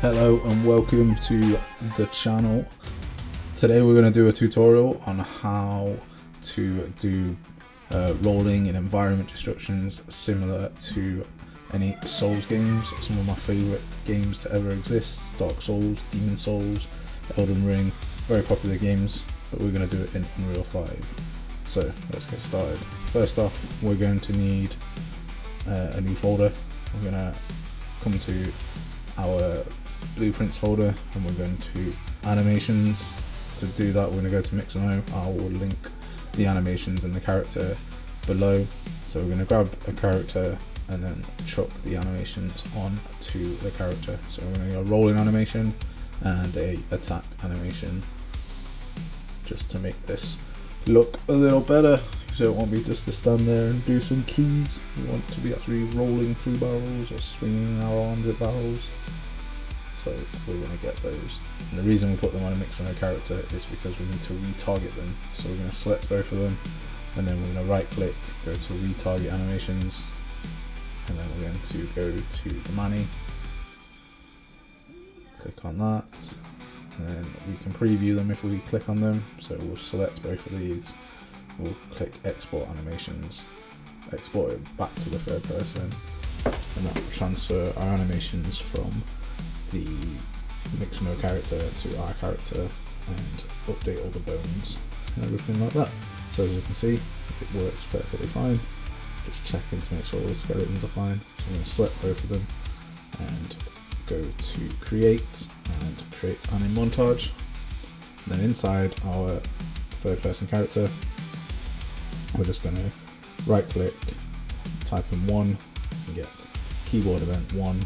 Hello and welcome to the channel. Today we're going to do a tutorial on how to do rolling in environment destructions similar to any Souls games. Some of my favourite games to ever exist: Dark Souls, Demon Souls, Elden Ring, very popular games, but we're going to do it in Unreal 5. So let's get started. First off, we're going to need a new folder. We're going to come to our blueprints folder and we're going to animations. To do that, we're going to go to Mixamo. I will link the animations and the character below. So we're going to grab a character and then chuck the animations on to the character. So we're going to do a rolling animation and a attack animation, just to make this look a little better. You don't want me just to stand there and do some keys. We want to be actually rolling through barrels or swinging our arms at barrels. So we're going to get those. And the reason we put them on a Mixamo character is because we need to retarget them. So we're going to select both of them, and then we're going to right click, go to retarget animations, and then we're going to go to the mani, click on that, and then we can preview them if we click on them. So we'll select both of these, we'll click export animations, export it back to the third person, and that will transfer our animations from the Mixamo character to our character and update all the bones and everything like that. So as you can see, it works perfectly fine. Just checking to make sure all the skeletons are fine. So I'm going to select both of them and go to create and create anime montage. And then inside our third person character, we're just going to right click, type in 1 and get keyboard event 1.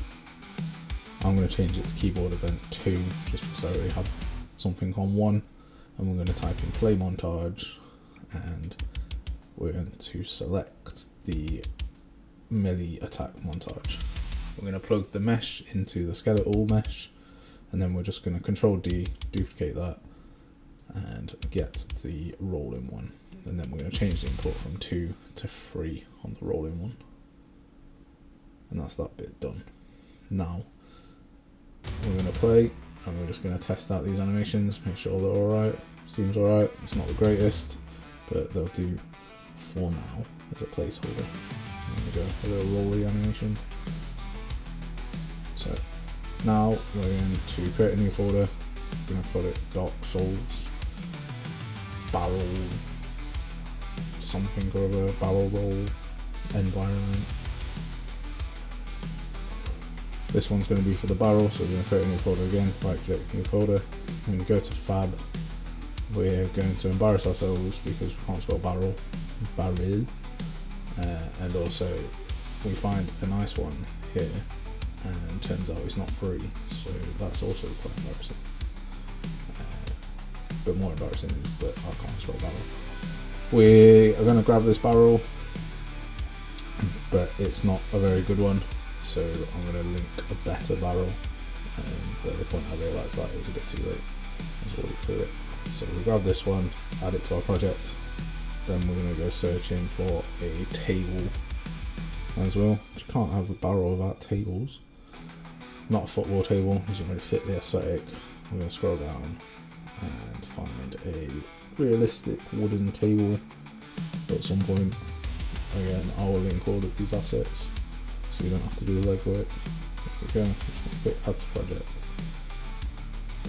I'm going to change it to keyboard event 2 just because I already have something on 1, and we're going to type in play montage and we're going to select the melee attack montage. We're going to plug the mesh into the skeletal mesh, and then we're just going to Control D, duplicate that and get the rolling one, and then we're going to change the import from 2 to 3 on the rolling one, and that's that bit done. Now we're going to play and we're just going to test out these animations, make sure they're alright. Seems alright, it's not the greatest, but they'll do for now as a placeholder. I'm going to go a little rolly animation. So now we're going to create a new folder. I'm going to call it Dark Souls Barrel something or other, barrel roll environment. This one's going to be for the barrel, so we're going to create a new folder again, right click, new folder. I'm going to go to Fab. We're going to embarrass ourselves because we can't spell barrel. And also we find a nice one here, and turns out it's not free, so that's also quite embarrassing. But more embarrassing is that I can't spell barrel. We are going to grab this barrel, but it's not a very good one. So I'm going to link a better barrel, but at the point I realised that it was a bit too late. I was already through it. So we grab this one, add it to our project, then we're going to go searching for a table as well. You can't have a barrel without tables. Not a football table, doesn't really fit the aesthetic. We're going to scroll down and find a realistic wooden table at some point. Again, I will link all of these assets, so you don't have to do the legwork. There we go, just click add to project.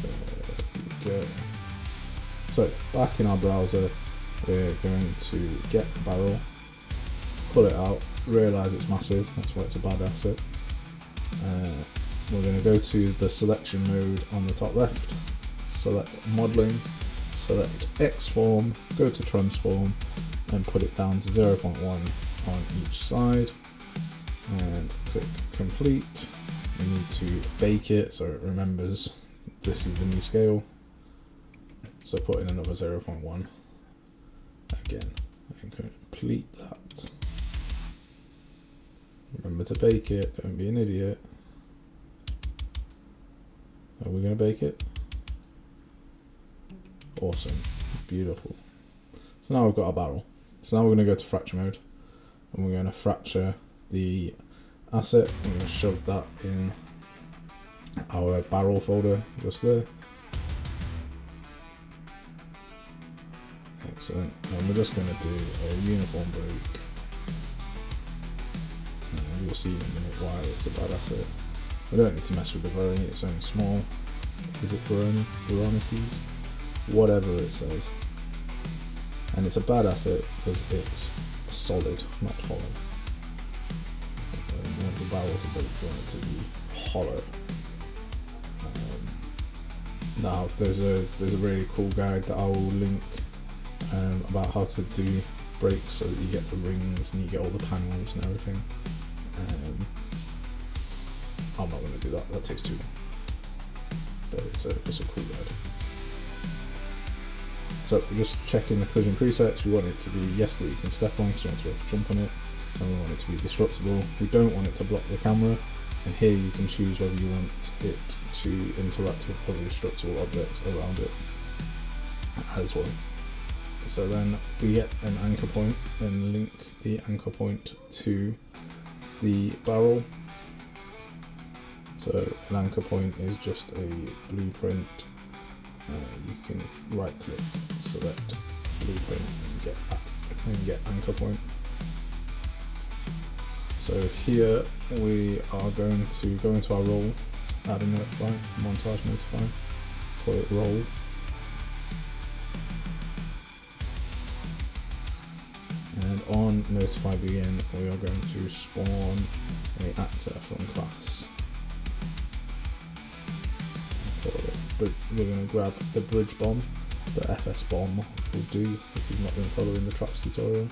There we go. So back in our browser, we're going to get the barrel, pull it out, realise it's massive, that's why it's a bad asset. We're going to go to the selection mode on the top left, select modelling, select X form, go to transform and put it down to 0.1 on each side. And click complete. We need to bake it so it remembers this is the new scale. So put in another 0.1 again and complete that. Remember to bake it, don't be an idiot. Are we going to bake it? Awesome, beautiful. So now we've got our barrel. So now we're going to go to fracture mode and we're going to fracture the asset. I'm going to shove that in our barrel folder just there. Excellent. And we're just going to do a uniform break. And you'll see in a minute why it's a bad asset. We don't need to mess with the Veroni, it's only small. Is it Veroni? Veronices? Whatever it says. And it's a bad asset because it's solid, not hollow. You want the barrel to break, you want it to be hollow. Now there's a really cool guide that I will link about how to do brakes so that you get the rings and you get all the panels and everything. I'm not going to do that, that takes too long. But it's a cool guide. So we're just checking the collision presets. We want it to be yes that you can step on because we want to be able to jump on it, and we want it to be destructible. We don't want it to block the camera, and here you can choose whether you want it to interact with other destructible objects around it as well. So then we get an anchor point and link the anchor point to the barrel. So an anchor point is just a blueprint. You can right click, select blueprint and get anchor point. So here we are going to go into our role, add a notify, montage notify, call it role. And on notify begin, we are going to spawn a actor from class. We're going to grab the bridge bomb, the FS bomb will do if you've not been following the traps tutorial.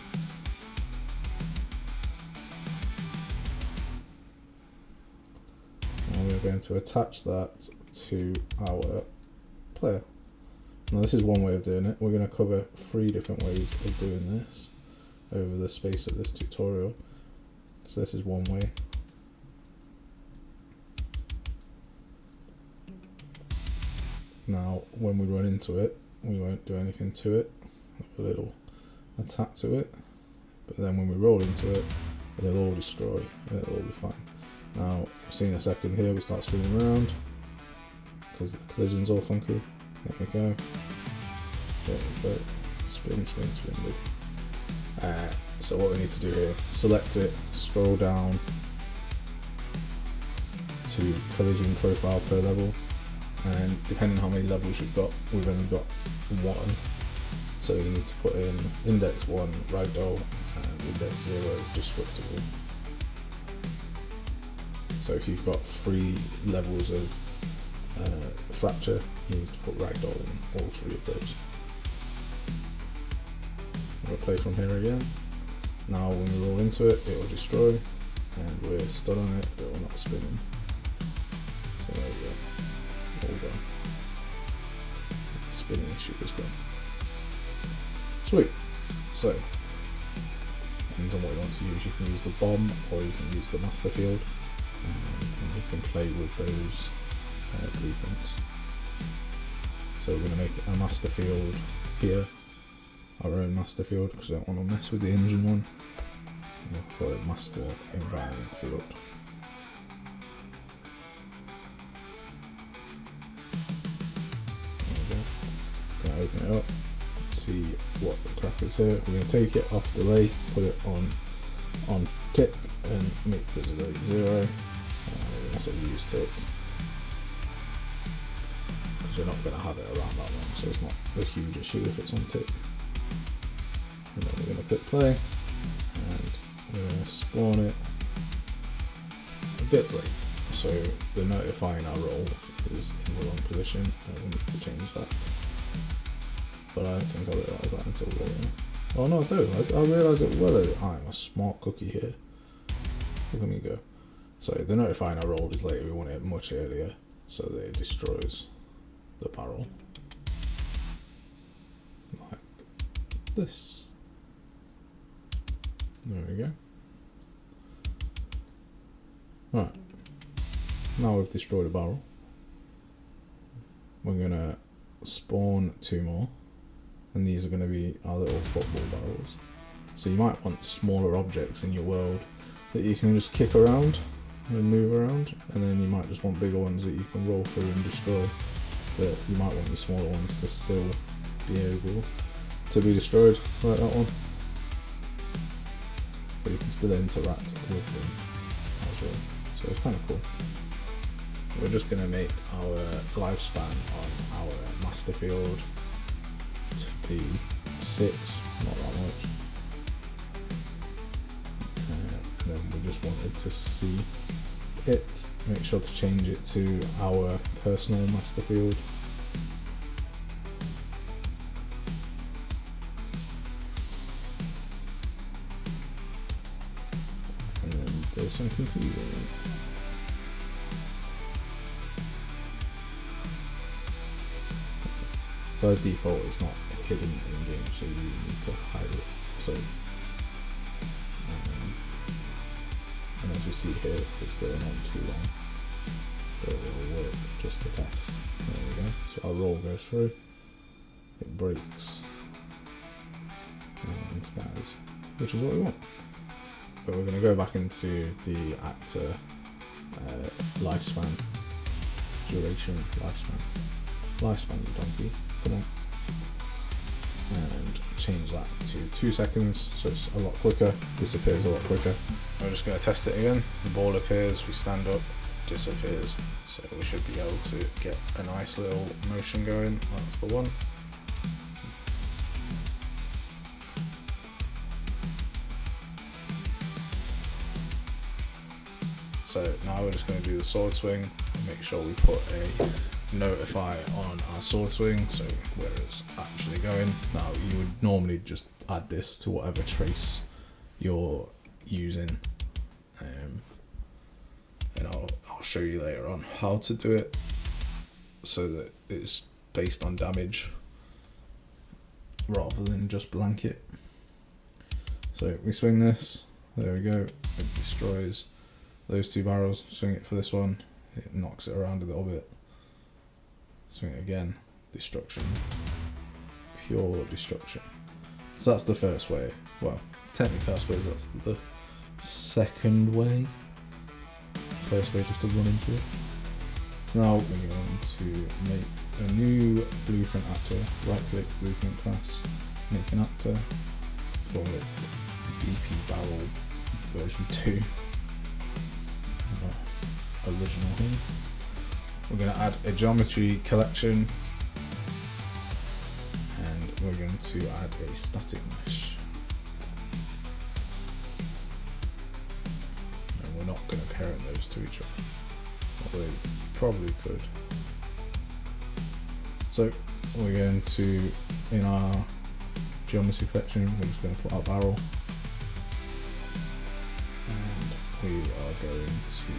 And we're going to attach that to our player. Now this is one way of doing it. We're going to cover 3 different ways of doing this over the space of this tutorial. So this is one way. Now when we run into it, we won't do anything to it, a little attack to it, but then when we roll into it, it'll all destroy and it'll all be fine. Now you've seen a second here, we start spinning around because the collision's all funky. There we go. There we go. Spin, spin, spin, baby. So what we need to do here, select it, scroll down to collision profile per level, and depending on how many levels you've got, we've only got 1. So you need to put in index 1 ragdoll and index 0 destructible. So if you've got 3 levels of fracture, you need to put ragdoll in all 3 of those. We'll play from here again. Now when we roll into it, it will destroy, and we're stood on it, but we're not spinning. So there we go. All gone. The spinning issue is gone. Sweet. So, depends on what you want to use. You can use the bomb or you can use the master field, and you can play with those blueprints. So we're going to make a master field here, our own master field, because I don't want to mess with the engine one. We'll call it master environment field. Open it up, see what the crack is here. We're going to take it off delay, put it on tick and make the delay 0. We're going to say use tick because we're not going to have it around that long, so it's not a huge issue if it's on tick. And then we're going to click play and we're going to spawn it a bit late, so the notifying our role is in the wrong position and we need to change that. But I don't think I realise that until rolling. Oh no, I do. I realise it well. I'm a smart cookie here. Look at me go. So the notifying I rolled is later. We want it much earlier so that it destroys the barrel. Like this. There we go. Right. Now we've destroyed a barrel. We're going to spawn 2 more. And these are going to be our little football barrels. So you might want smaller objects in your world that you can just kick around. and move around, and then you might just want bigger ones that you can roll through and destroy, but you might want your smaller ones to still be able to be destroyed, like that one. So you can still interact with them as well. So it's kind of cool. We're just going to make our lifespan on our master field to be 6, not that much. And then we just wanted to see it, make sure to change it to our personal master field. And then there's some confusion. So as default, it's not hidden in game, so you need to hide it. So, and as we see here, it's going on too long, but it'll work just to test. There we go. So our roll goes through, it breaks, and scans, which is what we want. But we're going to go back into the actor lifespan, duration, lifespan, you donkey. Come on. And change that to 2 seconds, so it's a lot quicker, disappears a lot quicker. We're just going to test it again. The ball appears, we stand up, disappears. So we should be able to get a nice little motion going. That's the one. So now we're just going to do the sword swing, make sure we put a notify on our sword swing, so where it's actually going. Now you would normally just add this to whatever trace you're using, and I'll show you later on how to do it so that it's based on damage rather than just blanket. So we swing this, there we go, it destroys those 2 barrels. Swing it for this one, it knocks it around a little bit. Swing it again, destruction, pure destruction. So that's the first way. Well, technically I suppose that's the second way. First way is just to run into it. So now we're going to make a new blueprint actor. Right click, blueprint class, make an actor, call it BP barrel version 2. Original here. We're going to add a geometry collection, and we're going to add a static mesh. And we're not going to parent those to each other, although you probably could. So we're going to, in our geometry collection, we're just going to put our barrel, and we are going to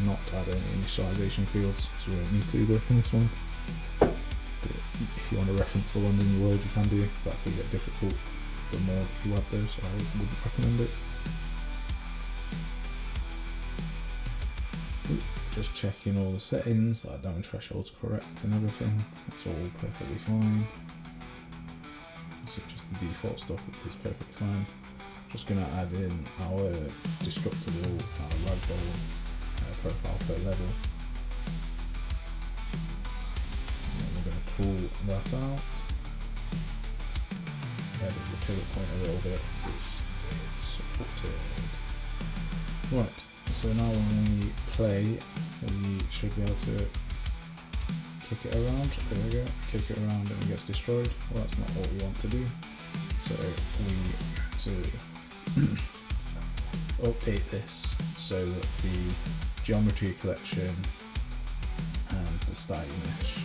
not add any initialization fields, so we don't need to work in this one. But if you want to reference the ones in your word, you can do. That could get difficult the more you add those, so I wouldn't recommend it. Just checking all the settings, that damage threshold's correct and everything. It's all perfectly fine. So just the default stuff is perfectly fine. Just going to add in our destructible, our ragdoll profile per level, and then we're going to pull that out, edit the pivot point a little bit, it's supported. Right, so now when we play, we should be able to kick it around. There we go, kick it around and it gets destroyed. Well, that's not what we want to do, so we have to update this so that the geometry collection and the static mesh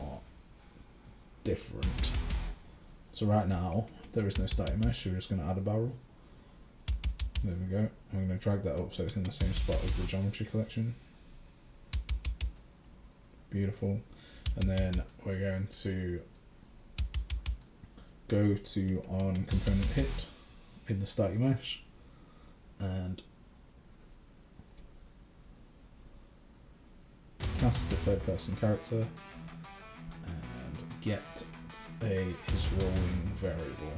are different. So right now there is no static mesh, so we're just going to add a barrel. There we go. I'm going to drag that up so it's in the same spot as the geometry collection. Beautiful. And then we're going to go to on component hit in the static mesh and cast a third person character and get a is rolling variable.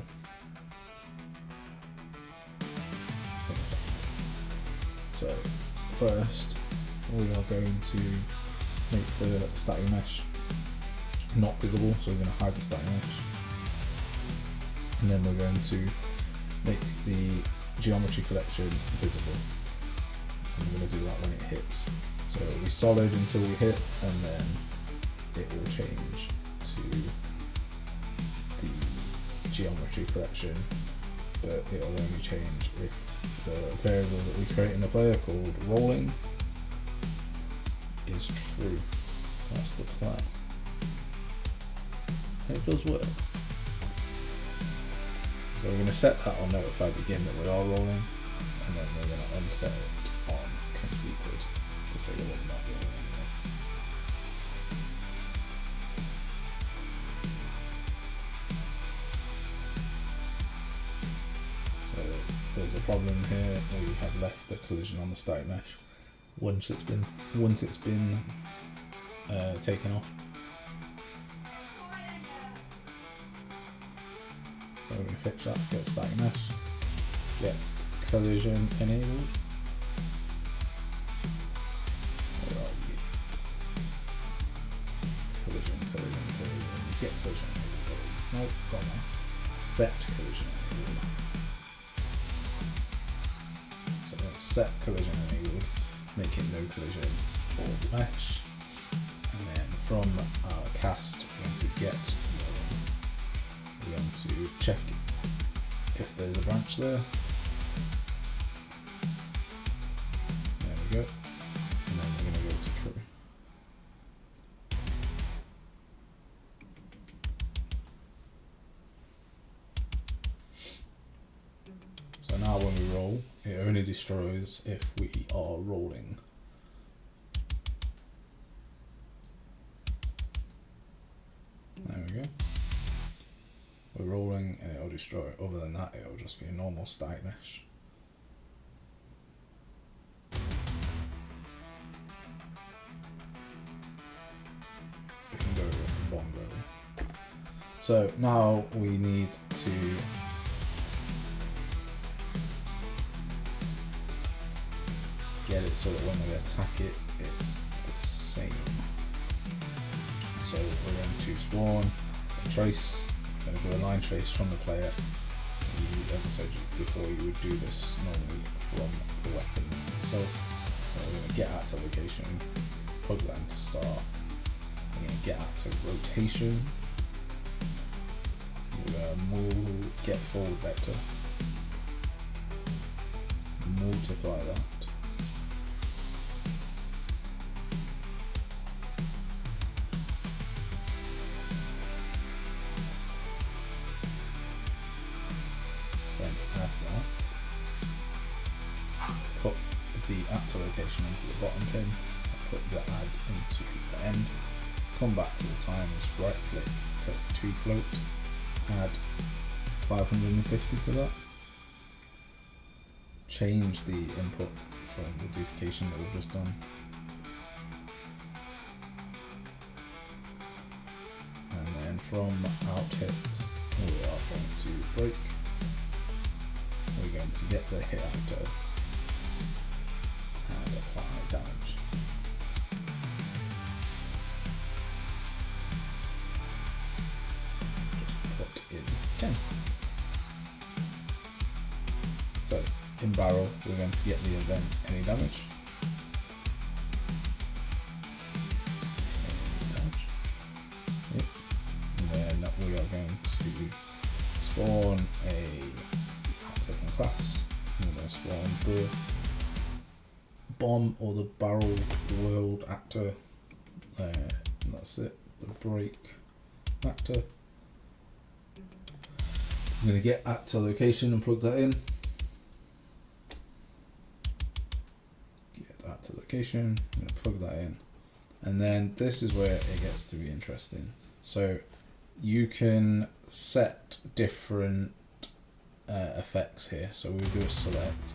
So first, we are going to make the static mesh not visible, so we're going to hide the static mesh, and then we're going to make the geometry collection visible, and we're going to do that when it hits. So it'll be solid until we hit, and then it will change to the geometry collection, but it'll only change if the variable that we create in the player called rolling is true. That's the plan. And it does work. So we're going to set that on notify begin that we are rolling, and then we're going to unset it on completed to say that we're not rolling anymore. So there's a problem here. We have left the collision on the static mesh once it's been taken off. So we're going to fix that, get static mesh, get collision enabled. Where are you? Collision, get collision enabled. Nope, got one. Set collision enabled. So we're going to set collision enabled, make it no collision for the mesh. And then from our cast, we're going to get we're going to check if there's a branch there. There we go. And then we're going to go to true. So now when we roll, it only destroys if we are rolling. There we go. We're rolling and it'll destroy it. Other than that, it'll just be a normal static mesh. Bingo, bongo. So now we need to get it so that when we attack it, it's the same. So we're going to spawn a trace. We're going to do a line trace from the player. As I said before, you would do this normally from the weapon itself. We're going to get out to location, plug that into start. We're going to get out to rotation. We're going to move, get forward vector, multiply that. Put the add to location into the bottom pin, put the add into the end, come back to the times, right click, click tree float, add 550 to that, change the input from the duplication that we've just done, and then from out hit we are going to break. We're going to get the hit actor and apply damage. Just put in 10. So in barrel, we're going to get the event any damage. Yep. And then we are going to spawn a actor from class. We're going to spawn the bomb or the barrel world actor. And that's it. The break actor. I'm going to get actor location and plug that in. Get actor location. I'm going to plug that in. And then this is where it gets to be interesting. So you can set different effects here. So we'll do a select,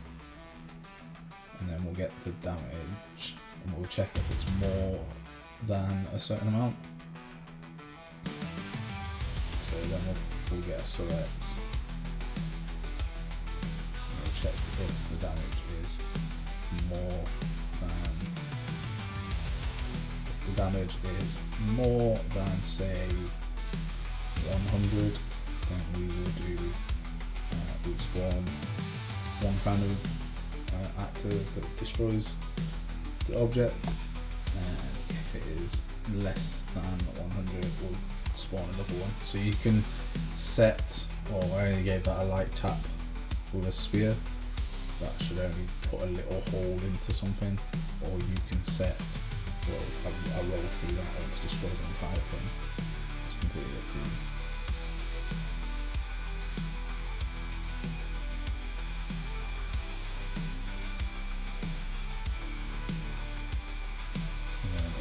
and then we'll get the damage, and we'll check if it's more than a certain amount. So then we'll get a select. And we'll check if the damage is more the damage is more than say 100, then we will do we'll spawn one kind of actor that destroys the object, and if it is less than 100 we'll spawn another one. So you can set, I only gave that a light tap with a spear, that should only put a little hole into something, or you can set, a roll through that one to destroy the entire thing. It's completely up to you.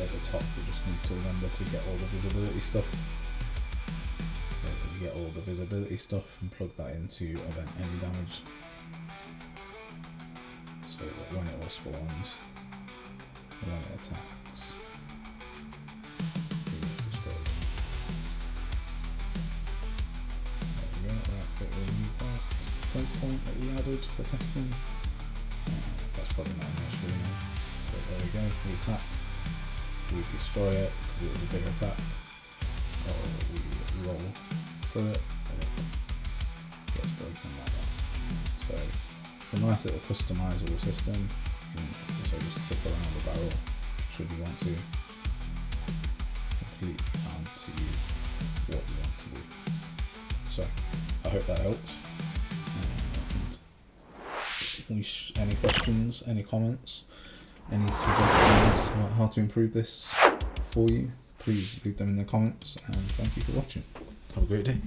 At the top we just need to remember to get all the visibility stuff. So we get all the visibility stuff and plug that into event any damage. So that when it all spawns, and when it attacks, it gets destroyed. There we go, right, click remove that point that we added for testing. That's probably not on our screen now. But there we go, we attack. We destroy it because it was a big attack, or we roll through it and it gets broken like that. So it's a nice little customizable system. You can also just click around the barrel should you want to. It's completely down to you what you want to do. So I hope that helps. And any questions, any comments, any suggestions about how to improve this for you, please leave them in the comments, and thank you for watching. Have a great day.